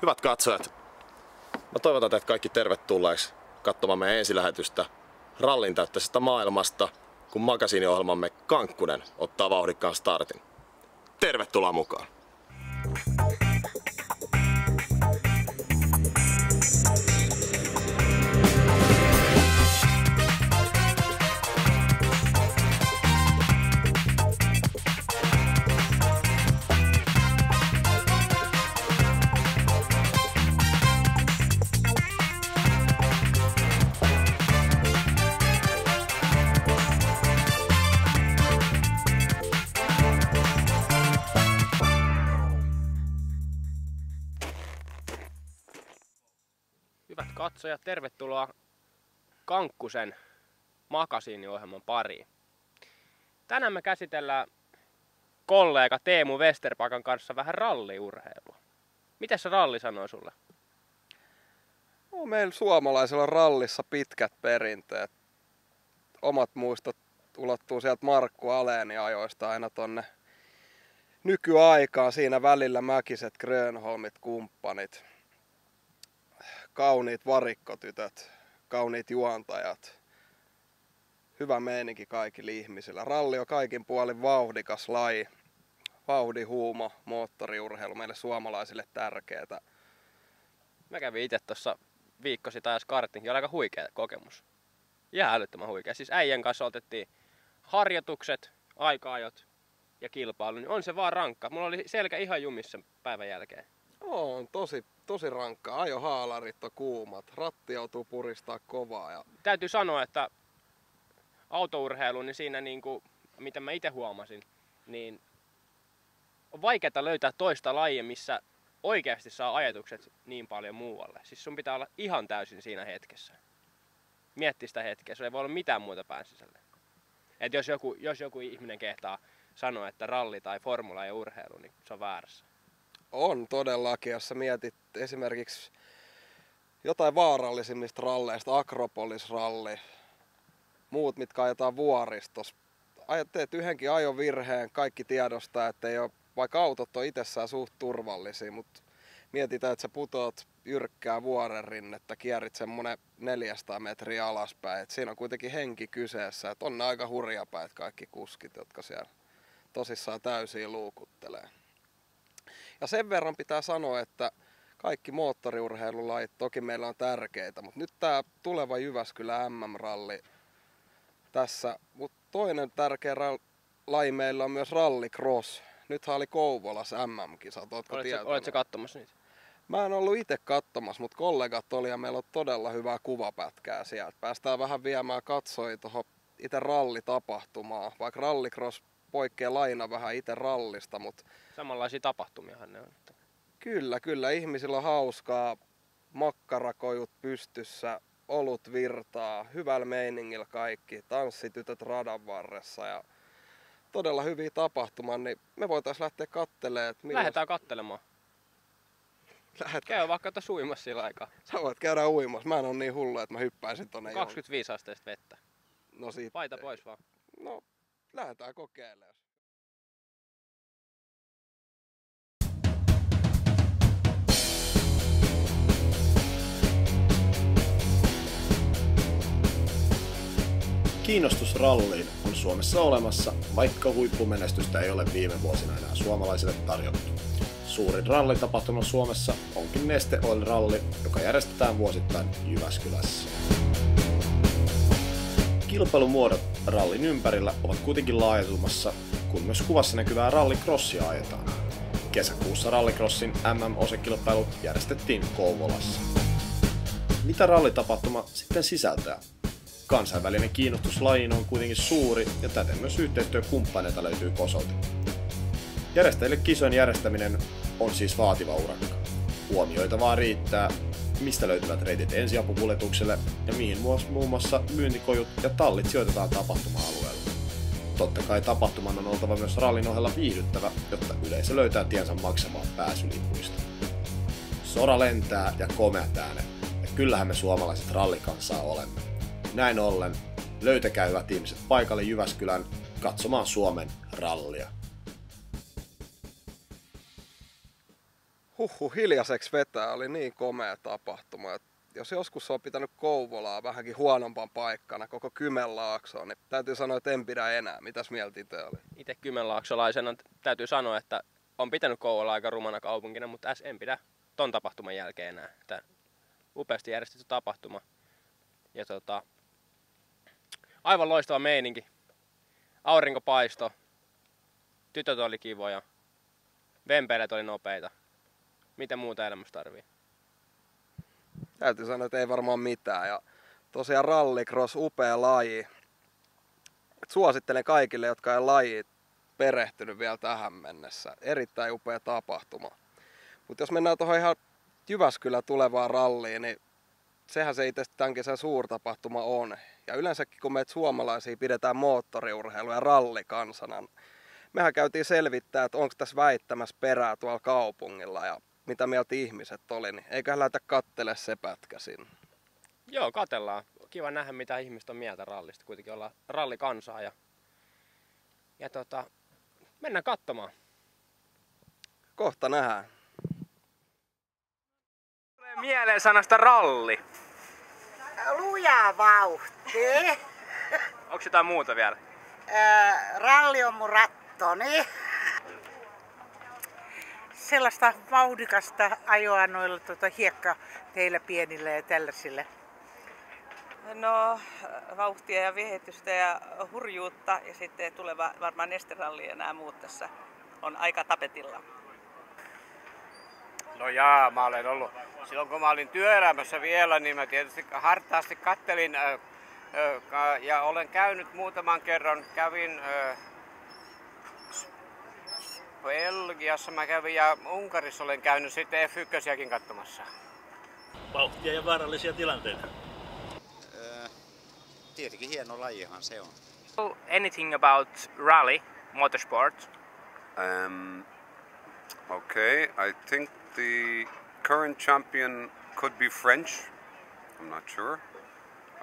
Hyvät katsojat, mä toivotan teidät kaikki tervetulleeksi katsomaan meidän ensilähetystä rallin täyttäisestä maailmasta, kun magasiiniohjelmamme Kankkunen ottaa vauhdikkaan startin. Tervetuloa mukaan! Hyvät katsojat, tervetuloa Kankkusen magasiiniohjelman pariin. Tänään me käsitellään kollega Teemu Westerpakan kanssa vähän ralliurheilua. Miten se ralli sanoi sulle? No, meillä suomalaisilla rallissa pitkät perinteet. Omat muistot ulottuu sieltä Markku Aleni ajoista aina tonne nykyaikaan. Siinä välillä Mäkiset, Grönholmit, kumppanit. Kauniit varikkotytöt, kauniit juontajat. Hyvä meininki kaikille ihmisillä. Ralli on kaikin puolin vauhdikas laji. Vauhdi, huumo, moottoriurheilu meille suomalaisille tärkeää. Mä kävin itse tuossa viikko sitten ajassa kartinkin, oli aika huikea kokemus. Ihan älyttömän huikea. Siis äijän kanssa otettiin harjoitukset, aika-ajot ja kilpailu, niin on se vaan rankka. Mulla oli selkä ihan jumissa päivän jälkeen. On tosi rankkaa. Ajohaalarit on kuumat. Ratti joutuu puristaa kovaa. Ja Täytyy sanoa, että autourheilu, niin siinä niinku, mitä mä itse huomasin, niin on vaikeaa löytää toista lajia, missä oikeasti saa ajatukset niin paljon muualle. Siis sun pitää olla ihan täysin siinä hetkessä. Miettii sitä hetkeä, se ei voi olla mitään muuta pään sisällä. Et jos joku ihminen kehtaa sanoa, että ralli tai formula ei urheilu, niin se on väärässä. on todellakin, jos sä mietit esimerkiksi jotain vaarallisimmista ralleista, Akropolis-ralli, muut mitkä ajetaan vuoristossa. Teet yhdenkin ajovirheen, kaikki tiedostaa, että ei ole, vaikka autot on itsessään suht turvallisia, mutta mietitään, että sä putoat jyrkkää vuorenrinnettä, kierit semmonen 400 metriä alaspäin. Et siinä on kuitenkin henki kyseessä, että on ne aika hurjapäät kaikki kuskit, jotka siellä tosissaan täysin luukuttelee. Ja sen verran pitää sanoa, että kaikki moottoriurheilulajit toki meillä on tärkeitä, mutta nyt tää tuleva Jyväskylän MM-ralli tässä. Mutta toinen tärkeä laji meillä on myös rallycross. Nythän oli Kouvolassa MM-kisat, ootko tietoinen? Oletko katsomassa niitä? Mä en ollut itse katsomassa, mutta kollegat oli ja meillä on todella hyvää kuvapätkää sieltä. Päästään vähän viemään katsojia tuohon itse rallitapahtumaan, vaikka rallycross poikkeaa laina vähän itse rallista, mutta Samanlaisia tapahtumiahan ne on. kyllä, ihmisillä on hauskaa, makkarakojut pystyssä, olut virtaa, hyvällä meiningillä kaikki, tanssitytöt radan varressa ja todella hyviä tapahtumia, niin me voitaisiin lähteä katselemaan. Lähdetään katselemaan. Lähdetään. Käy vaikka tuossa uimassa sillä aikaa. Sä voit käydä uimassa. Mä en ole niin hullu, että mä hyppäisin tonne 25 asteista vettä. No sitten. Paita pois vaan. No, lähdetään kokeilemaan. Kiinnostus ralliin on Suomessa olemassa, vaikka huippumenestystä ei ole viime vuosina enää suomalaisille tarjottu. Suurin rallitapahtuma Suomessa onkin Neste Oil Ralli, joka järjestetään vuosittain Jyväskylässä. Kilpailumuodot rallin ympärillä ovat kuitenkin laajentumassa, kun myös kuvassa näkyvää rallycrossia ajetaan. Kesäkuussa rallycrossin MM-osekilpailut järjestettiin Kouvolassa. Mitä rallitapahtuma sitten sisältää? Kansainvälinen kiinnostus lajiin on kuitenkin suuri ja täten myös yhteistyökumppaneita löytyy kosolti. Järjestäjille kisojen järjestäminen on siis vaativa urakka. Huomioitavaa riittää, mistä löytyvät reitit ensiapukuljetukselle ja mihin muun muassa myyntikojut ja tallit sijoitetaan tapahtuma-alueella. Totta kai tapahtuman on oltava myös rallin ohella viihdyttävä, jotta yleisö löytää tiensä maksamaan pääsylipuista. Sora lentää ja komeat äänet, ja kyllähän me suomalaiset rallikansaa olemme. Näin ollen, löytäkää hyvät ihmiset paikalle Jyväskylän katsomaan Suomen rallia. Hiljaiseksi vetää oli niin komea tapahtuma. Että jos joskus on pitänyt Kouvolaa vähänkin huonompaan paikkana, koko Kymenlaaksoon, niin täytyy sanoa, että en pidä enää. Mitäs mieltä itse oli? Itse kymenlaaksolaisena täytyy sanoa, että on pitänyt Kouvola aika rumana kaupunkina, mutta en pidä ton tapahtuman jälkeen enää. Että upeasti järjestetty tapahtuma. Ja aivan loistava meininki. Aurinko paisto. Tytöt oli kivoja. Vempeilet oli nopeita. Mitä muuta elämässä tarvii? Täytyy sanoa, että ei varmaan mitään. Ja tosiaan rallycross, upea laji. Et suosittelen kaikille, jotka ei lajiin perehtynyt vielä tähän mennessä. Erittäin upea tapahtuma. Mutta jos mennään tuohon ihan Jyväskylän tulevaan ralliin, niin sehän se itse tämän kesän suurtapahtuma on. Ja yleensäkin kun meitä suomalaisia pidetään moottoriurheilu- ja rallikansana, mehän käytiin selvittää, että onko tässä väittämässä perää tuolla kaupungilla ja mitä mieltä ihmiset oli, niin eiköhän lähdetä kattele se pätkä sinne. Joo, katellaan. Kiva nähdä, mitä ihmiset on mieltä rallista. Kuitenkin ollaan rallikansaa ja mennään katsomaan. Kohta nähdään. Tulee mieleen sanasta ralli. Luja vauhti. Onko jotain muuta vielä? Ralli on mun rattoni. Sellaista vauhdikasta ajoa noilla hiekkateillä pienillä ja tällaisilla. No, vauhtia ja viehätystä ja hurjuutta ja sitten tuleva varmaan nesteralli ja nämä muut tässä on aika tapetilla. No jaa, mä olen ollut, silloin kun mä olin työelämässä vielä, niin mä tietysti hartaasti kattelin ja olen käynyt muutaman kerran, kävin Belgiassa mä kävin ja Unkarissa olen käynyt sitten F1-siäkin katsomassa. Vauhtia ja vaarallisia tilanteita. Tietenkin hieno lajihan se on. Anything about rally, motorsport? Okay, I think the current champion could be French. I'm not sure.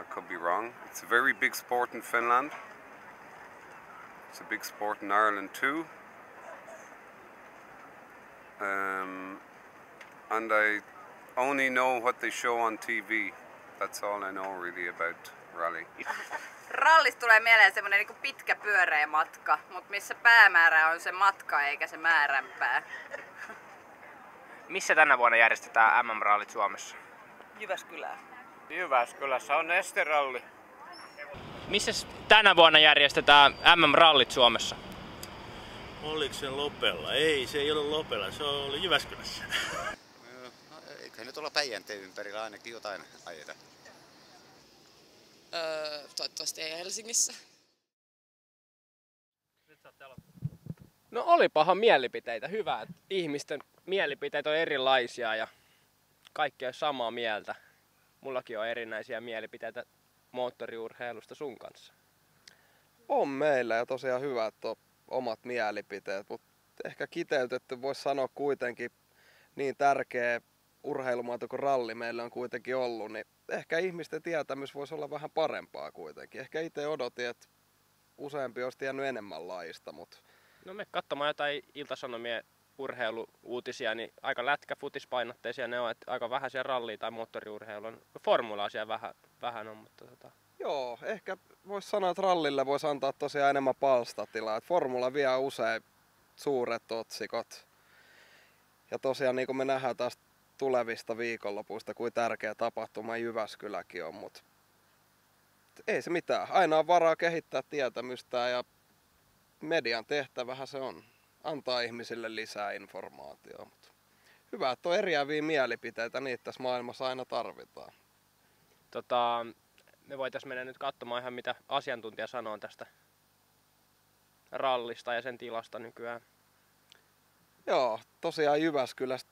I could be wrong. It's a very big sport in Finland. It's a big sport in Ireland too. And I only know what they show on TV. That's all I know really about rally. Rallista tulee mieleen semmoinen niin kuin pitkä pyöreä matka, mutta missä päämäärä on se matka eikä se määränpää. Missä tänä vuonna järjestetään MM-rallit Suomessa? Jyväskylää. Jyväskylässä on nesteralli. Missä tänä vuonna järjestetään MM-rallit Suomessa? Oliko se Lopella? Ei, se ei ollut Lopella, se oli Jyväskylässä. Eiköhän nyt olla Päijänteen ympärillä ainakin jotain ajeta. Toivottavasti ei Helsingissä. No olipahan mielipiteitä. Hyvä, että ihmisten mielipiteet on erilaisia ja kaikki on samaa mieltä. Mullakin on erinäisiä mielipiteitä moottoriurheilusta sun kanssa. On meillä ja tosiaan hyvä, että on omat mielipiteet, mutta ehkä kiteytetty voisi sanoa kuitenkin niin tärkeä urheilumuoto kuin ralli meillä on kuitenkin ollut, niin ehkä ihmisten tietämys voisi olla vähän parempaa kuitenkin. Ehkä itse odotin, että useampi olisi tiennyt enemmän lajista, mutta... No me katsomaan jotain Ilta-Sanomien urheiluuutisia, niin aika lätkäfutispainotteisia ne on, että aika vähän siellä rallia tai moottoriurheilua. Formulaa siellä vähän on, mutta Joo, ehkä voisi sanoa, että rallille voisi antaa tosiaan enemmän palstatilaa. Että formula vie usein suuret otsikot. Ja tosiaan niin kuin me nähdään taas tulevista viikonlopuista, kuin tärkeä tapahtuma Jyväskyläkin on, mutta ei se mitään. Aina on varaa kehittää tietämystä ja median tehtävähän se on antaa ihmisille lisää informaatiota. Mutta hyvä, että on eriäviä mielipiteitä, niitä tässä maailmassa aina tarvitaan. Me voitaisiin mennä nyt katsomaan ihan mitä asiantuntija sanoo tästä rallista ja sen tilasta nykyään. Joo, tosiaan Jyväskylästä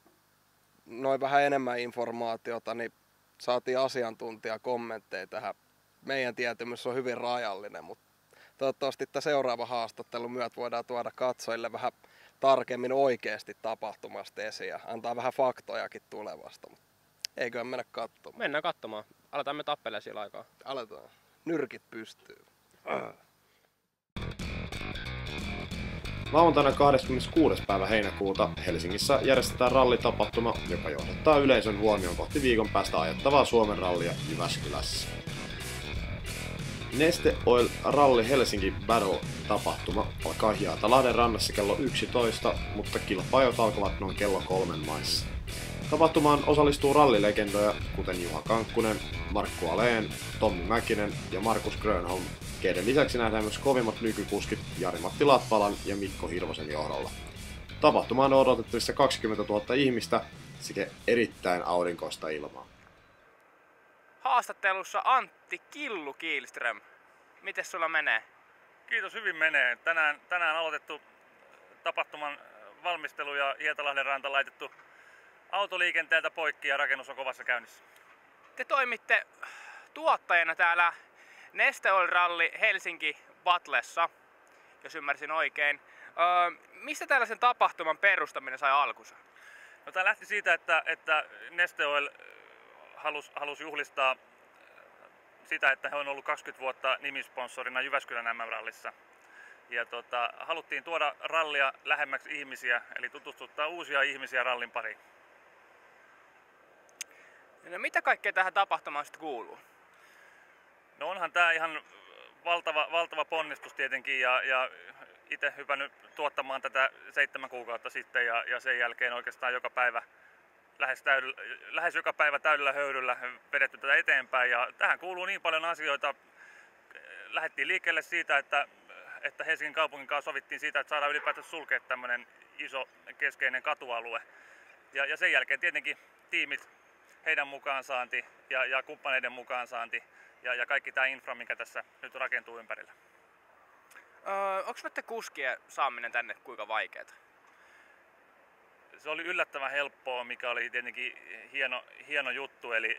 noin vähän enemmän informaatiota, niin saatiin asiantuntijakommentteja tähän. Meidän tietämys on hyvin rajallinen, mutta toivottavasti tämä seuraava haastattelun myötä voidaan tuoda katsojille vähän tarkemmin oikeasti tapahtumasta esiin ja antaa vähän faktojakin tulevasta. Eiköhän mennä katsomaan. Mennään katsomaan. Aletaan me tappelemaan sillä aikaa. Aletaan. Nyrkit pystyy. Lauantaina 26. päivä heinäkuuta Helsingissä järjestetään rallitapahtuma, joka johdattaa yleisön huomioon kohti viikon päästä ajettavaa Suomen rallia Jyväskylässä. Neste Oil Rally Helsinki Battle-tapahtuma alkaa Hietalahden rannassa kello 11, mutta kilpailut alkavat noin kello 3 maissa. Tapahtumaan osallistuu rallilegendoja, kuten Juha Kankkunen, Markku Aleen, Tommi Mäkinen ja Markus Grönholm, keiden lisäksi nähdään myös kovimmat nykykuskit Jari-Matti Latvalan ja Mikko Hirvosen johdolla. Tapahtumaan on odotettavissa 20 000 ihmistä sekä erittäin aurinkoista ilmaa. Haastattelussa Antti Killu Kihlström. Mites sulla menee? Kiitos, hyvin menee. Tänään aloitettu tapahtuman valmistelu ja Hietalahden ranta laitettu autoliikenteeltä poikki ja rakennus on kovassa käynnissä. Te toimitte tuottajana täällä Neste Oil Rally Helsinki Battlessa, jos ymmärsin oikein. Mistä tällaisen tapahtuman perustaminen sai alkunsa? No, tämä lähti siitä, että Neste Oil halusi juhlistaa sitä, että he on ollut 20 vuotta nimisponsorina Jyväskylän MM-rallissa. Ja haluttiin tuoda rallia lähemmäksi ihmisiä, eli tutustuttaa uusia ihmisiä rallin pariin. No, mitä kaikkea tähän tapahtumaan sitten kuuluu? No, onhan tämä ihan valtava ponnistus tietenkin ja itse hypännyt tuottamaan tätä 7 kuukautta sitten ja sen jälkeen oikeastaan joka päivä, lähes joka päivä täydellä höyryllä vedetty tätä eteenpäin ja tähän kuuluu niin paljon asioita. Lähdettiin liikkeelle siitä, että Helsingin kaupungin kanssa sovittiin siitä, että saadaan ylipäätään sulkea tämmöinen iso keskeinen katualue ja sen jälkeen tietenkin tiimit, heidän mukaansaanti ja kumppaneiden mukaansaanti ja kaikki tämä infra, mikä tässä nyt rakentuu ympärillä. Onko näiden kuskien saaminen tänne kuinka vaikeaa? Se oli yllättävän helppoa, mikä oli tietenkin hieno juttu. Eli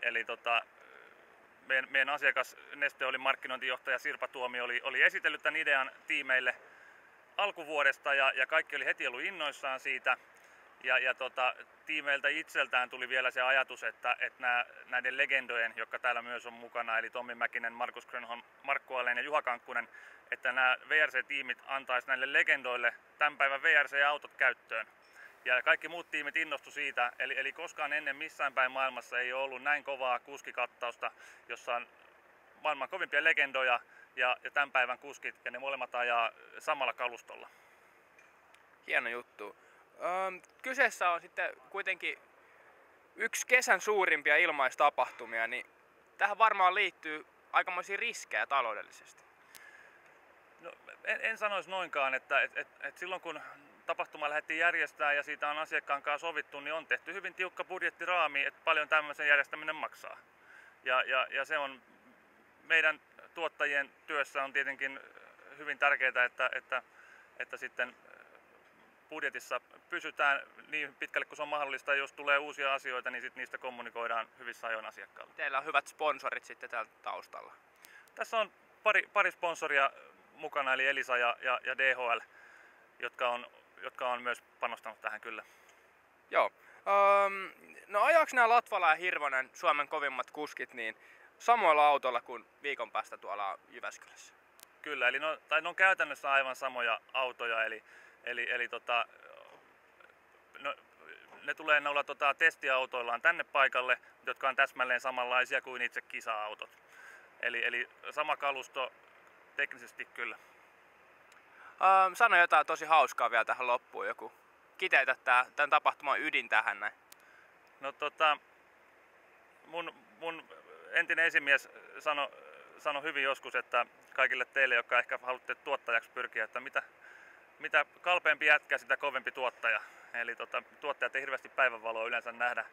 meidän asiakas Neste Oilin markkinointijohtaja Sirpa Tuomi oli esitellyt tämän idean tiimeille alkuvuodesta ja kaikki oli heti ollut innoissaan siitä. Ja tiimeiltä itseltään tuli vielä se ajatus, että näiden legendojen, jotka täällä myös on mukana, eli Tommi Mäkinen, Markus Grönholm, Markku Aleen ja Juha Kankkunen, että nämä VRC-tiimit antaisi näille legendoille tämän päivän VRC-autot käyttöön. Ja kaikki muut tiimit innostu siitä, eli koskaan ennen missään päin maailmassa ei ole ollut näin kovaa kuskikattausta, jossa on maailman kovimpia legendoja ja tämän päivän kuskit, ja ne molemmat ajaa samalla kalustolla. Hieno juttu. Kyseessä on sitten kuitenkin yksi kesän suurimpia ilmaistapahtumia, niin tähän varmaan liittyy aikamoisia riskejä taloudellisesti. No, en sanoisi noinkaan, että silloin kun tapahtuma lähdettiin järjestämään ja siitä on asiakkaan kanssa sovittu, niin on tehty hyvin tiukka budjettiraami, että paljon tämmöisen järjestäminen maksaa. Ja se on meidän tuottajien työssä on tietenkin hyvin tärkeää, että sitten budjetissa pysytään niin pitkälle kuin se on mahdollista, ja jos tulee uusia asioita, niin sit niistä kommunikoidaan hyvissä ajoin asiakkaalle. Teillä on hyvät sponsorit sitten täällä taustalla. Tässä on pari sponsoria mukana, eli Elisa ja DHL, jotka on myös panostanut tähän kyllä. Joo. No, ajaako nämä Latvala ja Hirvonen, Suomen kovimmat kuskit, niin samoilla autoilla kuin viikon päästä tuolla Jyväskylässä? Kyllä, eli ne on käytännössä aivan samoja autoja, eli ne tulee noilla testiautoillaan tänne paikalle, jotka on täsmälleen samanlaisia kuin itse kisa-autot. Eli sama kalusto teknisesti kyllä. Sano jotain tosi hauskaa vielä tähän loppuun, joku kiteytä tämän tapahtuman ydin tähän näin. No mun entinen esimies sanoi hyvin joskus, että kaikille teille, jotka ehkä haluatte tuottajaksi pyrkiä, että mitä kalpeampi jätkä, sitä kovempi tuottaja. Eli tuottajat ei hirveästi päivänvaloa yleensä nähdä,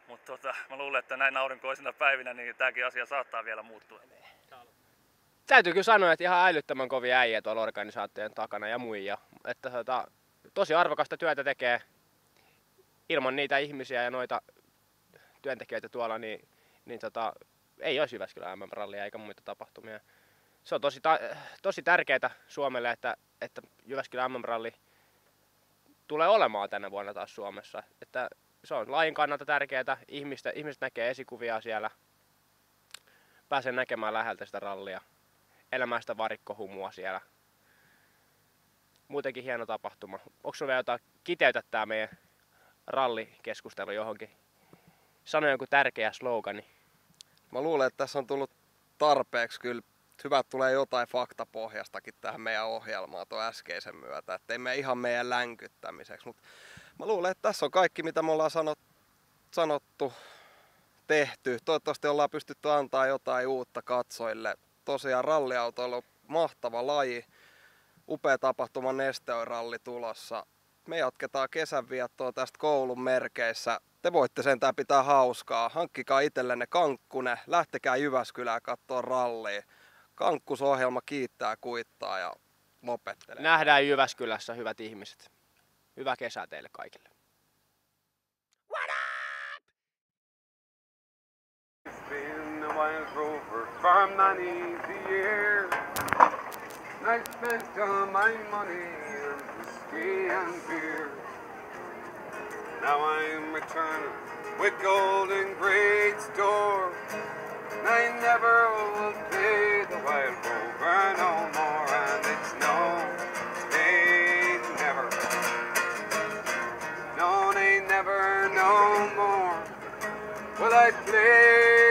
mutta mä luulen, että näin aurinkoisina päivinä niin tämäkin asia saattaa vielä muuttua. Täytyy kyllä sanoa, että ihan älyttömän kovia äijä tuolla organisaation takana ja muija. Että tosi arvokasta työtä tekee ilman niitä ihmisiä ja noita työntekijöitä tuolla, niin ei olisi Jyväskylän MM-rallia eikä muita tapahtumia. Se on tosi tärkeää Suomelle, että Jyväskylän MM-ralli tulee olemaan tänä vuonna taas Suomessa. Että se on lajin kannalta tärkeää. Ihmiset näkee esikuvia siellä, pääsee näkemään läheltä sitä rallia, elämään sitä varikkohumua siellä. muutenkin hieno tapahtuma. Onko sulla vielä jotain kiteytä tää meidän rallikeskustelu johonkin? Sano joku tärkeä slogani. Mä luulen, että tässä on tullut tarpeeksi kyllä. Hyvä, että tulee jotain faktapohjastakin tähän meidän ohjelmaan tuon äskeisen myötä. Että ei mene ihan meidän länkyttämiseksi. Mutta mä luulen, että tässä on kaikki, mitä me ollaan sanottu, tehty. Toivottavasti ollaan pystytty antaa jotain uutta katsojille. Tosiaan ralliautoilu on mahtava laji. Upea tapahtuma Neste Oil-ralli tulossa. Me jatketaan kesänviettoa tästä koulun merkeissä. Te voitte sentään pitää hauskaa. Hankkikaa itsellenne kankkune. Lähtekää Jyväskylään katsoa rallia. Kankkusohjelma kiittää, kuittaa ja lopettelee. Nähdään Jyväskylässä, hyvät ihmiset. Hyvää kesää teille kaikille. Been a wild rover for many a year. I spent all my money on whiskey and beer. Now I'm returning with golden great store. I never will pay the wild rover no more, and it's no, they never, no, they never no more will I play